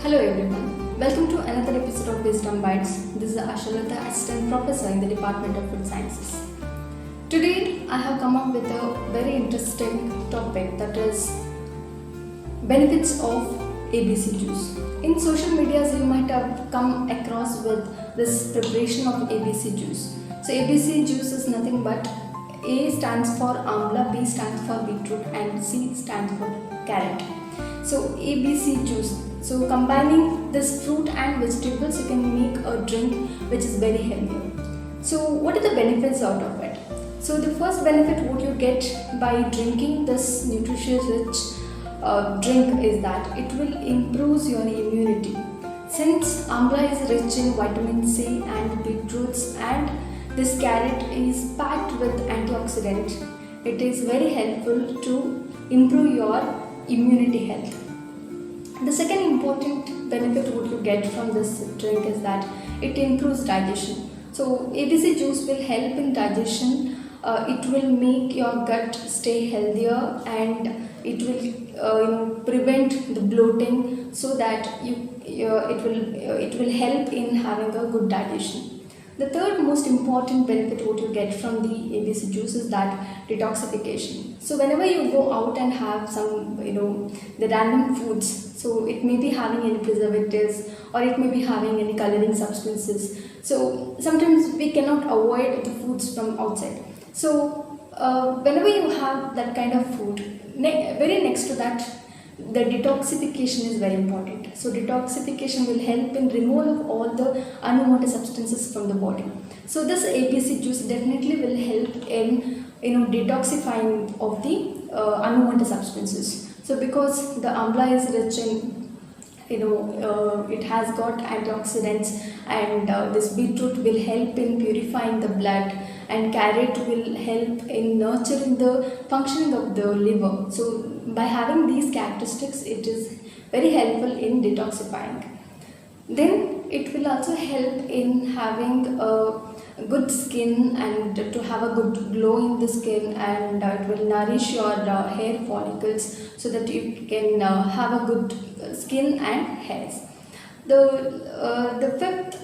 Hello everyone, welcome to another episode of Wisdom Bites. This is Ashalata, Assistant Professor in the Department of Food Sciences. Today I have come up with a very interesting topic, that is benefits of ABC juice. In social medias you might have come across with this preparation of ABC juice. So ABC juice is nothing but A stands for amla, B stands for beetroot and C stands for carrot. So ABC juice. So combining this fruit and vegetables, you can make a drink which is very healthy. So what are the benefits out of it? So the first benefit what you get by drinking this nutritious rich drink is that it will improve your immunity. Since amla is rich in vitamin C and beetroots, and this carrot is packed with antioxidant, it is very helpful to improve your immunity health. The second important benefit what you get from this drink is that it improves digestion. So ABC juice will help in digestion. It will make your gut stay healthier, and it will prevent the bloating, so that it will help in having a good digestion. The third most important benefit what you get from the ABC juice is that detoxification. So whenever you go out and have some the random foods, so it may be having any preservatives or it may be having any coloring substances. So sometimes we cannot avoid the foods from outside. So whenever you have that kind of food, very next to that, the detoxification is very important. So detoxification will help in removal of all the unwanted substances from the body. So this ABC juice definitely will help in detoxifying of the unwanted substances. So because the amla is rich in it has got antioxidants, and this beetroot will help in purifying the blood, and carrot will help in nurturing the functioning of the liver. So by having these characteristics, it is very helpful in detoxifying. Then it will also help in having a good skin and to have a good glow in the skin, and it will nourish your hair follicles so that you can have a good skin and hairs. The fifth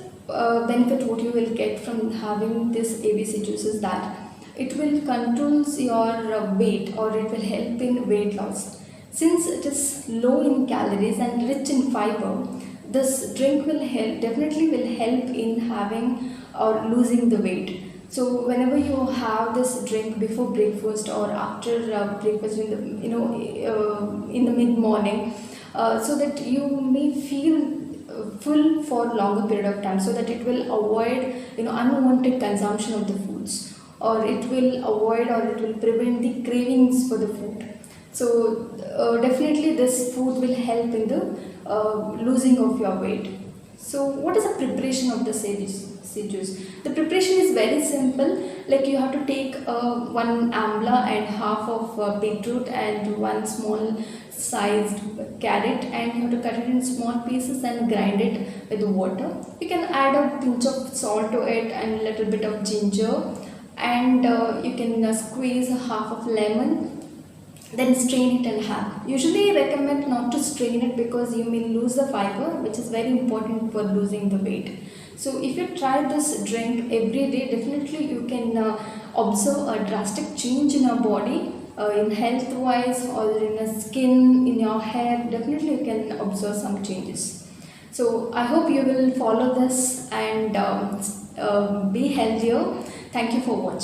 benefit what you will get from having this ABC juice is that it will control your weight, or it will help in weight loss. Since it is low in calories and rich in fiber, this drink will definitely will help in having or losing the weight. So whenever you have this drink before breakfast or after breakfast in the mid morning, so that you may feel full for longer period of time, so that it will avoid unwanted consumption of the foods, or it will avoid, or it will prevent the cravings for the food. So definitely this food will help in the losing of your weight. So what is the preparation of the ABC juice? The preparation is very simple. Like you have to take one amla and half of beetroot and one small sized carrot, and you have to cut it in small pieces and grind it with water. You can add a pinch of salt to it and a little bit of ginger, and you can squeeze half of lemon. Then strain it and have. Usually I recommend not to strain it because you may lose the fiber, which is very important for losing the weight. So if you try this drink every day, definitely you can observe a drastic change in your body, in health wise, or in the skin, in your hair. Definitely you can observe some changes. So I hope you will follow this and be healthier. Thank you for watching.